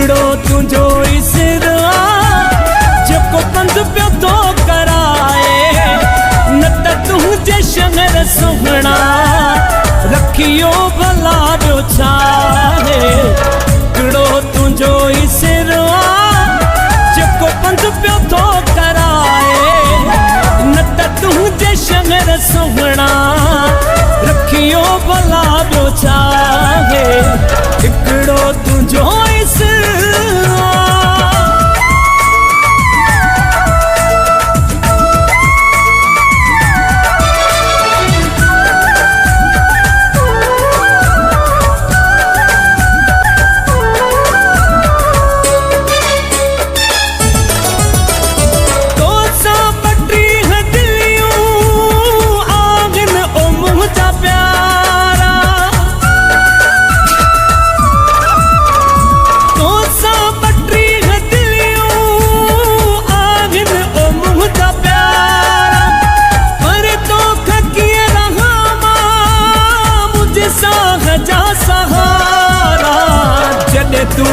हिकिड़ो तुंहिंजो इसरा जेको पंध पियो थो कराए न त तुंहिंजे शहर सुहिणा रखियो भला ॿियो छा आहे। हिकिड़ो तुंहिंजो इसरा जेको पंध पियो थो कराए न त तुंहिंजे शहर सुहिणा रखियो भला ॿियो छा आहे। हिकिड़ो तुंहिंजो तू